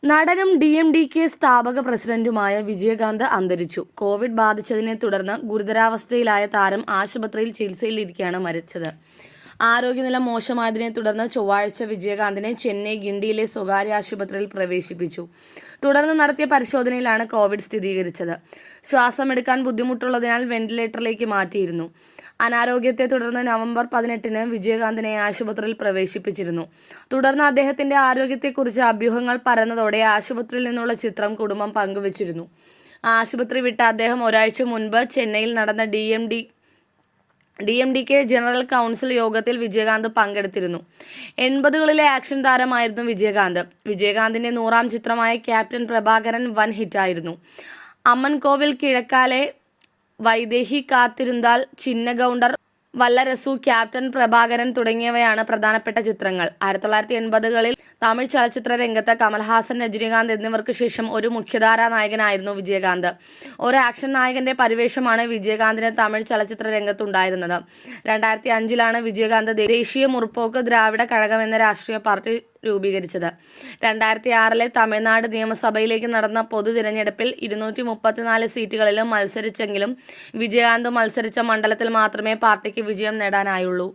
നടനും DMDK സ്ഥാപക പ്രസിഡന്റുമായ വിജയകാന്ത് അന്തരിച്ചു. കോവിഡ് ബാധിച്ചതിനെ തുടർന്ന് ഗുരുതരാവസ്ഥയിലായ താരം ആശുപത്രിയിൽ ചികിത്സയിലിരിക്കെയാണ് മരിച്ചത്. ആരോഗ്യനില മോശമായതിനെ തുടർന്ന് ചൊവ്വാഴ്ച വിജയകാന്തിനെ ചെന്നൈ ഗിണ്ടിയിലെ സ്വകാര്യ ആശുപത്രിയിൽ പ്രവേശിപ്പിച്ചു. തുടർന്ന് നടത്തിയ പരിശോധനയിലാണ് കോവിഡ് സ്ഥിരീകരിച്ചത്. ശ്വാസമെടുക്കാൻ ബുദ്ധിമുട്ടുള്ളതിനാൽ വെന്റിലേറ്ററിലേക്ക് മാറ്റിയിരുന്നു. അനാരോഗ്യത്തെ തുടർന്ന് നവംബർ 18-ന് വിജയകാന്തിനെ ആശുപത്രിയിൽ പ്രവേശിപ്പിച്ചിരുന്നു. തുടർന്ന് അദ്ദേഹത്തിന്റെ ആരോഗ്യത്തെക്കുറിച്ച് അഭ്യൂഹങ്ങൾ പരന്നതോടെ ആശുപത്രിയിൽ നിന്നുള്ള ചിത്രം കുടുംബം പങ്കുവച്ചിരുന്നു. ആശുപത്രി വിട്ട അദ്ദേഹം ഒരാഴ്ച മുൻപ് ചെന്നൈയിൽ നടന്ന DMDK ജനറൽ കൗൺസിൽ യോഗത്തിൽ വിജയകാന്ത് പങ്കെടുത്തിരുന്നു. 80കളിലെ ആക്ഷൻ താരമായിരുന്നു വിജയകാന്ത്. വിജയകാന്തിന്റെ 100ാം ചിത്രമായ ക്യാപ്റ്റൻ പ്രഭാകരൻ വൻ ഹിറ്റായിരുന്നു. അമ്മൻകോവിൽ കിഴക്കാലെ വൈദേഹി കാത്തിരുന്താൽ, ചിന്നഗൗണ്ടർ, വല്ലരസു, ക്യാപ്റ്റൻ പ്രഭാകരൻ തുടങ്ങിയവയാണ് പ്രധാനപ്പെട്ട ചിത്രങ്ങൾ. 1980കളിൽ തമിഴ് ചലച്ചിത്ര രംഗത്ത് കമൽഹാസൻ, രജനികാന്ത് എന്നിവർക്ക് ശേഷം ഒരു മുഖ്യധാരാ നായകനായിരുന്നു വിജയകാന്ത്. ഒരു ആക്ഷൻ നായകന്റെ പരിവേഷമാണ് വിജയകാന്തിന് തമിഴ് ചലച്ചിത്ര രംഗത്തുണ്ടായിരുന്നത്. 2005-ലാണ് വിജയകാന്ത് ദേശീയ മുற்பോക്ക് ദ്രാവിഡ കഴകം എന്ന രാഷ്ട്രീയ പാർട്ടി രൂപീകരിച്ചത്. 2006-ലെ തമിഴ്നാട് നിയമസഭയിലേക്ക് നടന്ന പൊതു തിരഞ്ഞെടുപ്പിൽ 234 സീറ്റുകളിലും മത്സരിച്ചെങ്കിലും വിജയകാന്ത് മത്സരിച്ച മണ്ഡലത്തിൽ മാത്രമേ പാർട്ടിക്ക് വിജയം നേടാനായുള്ളൂ.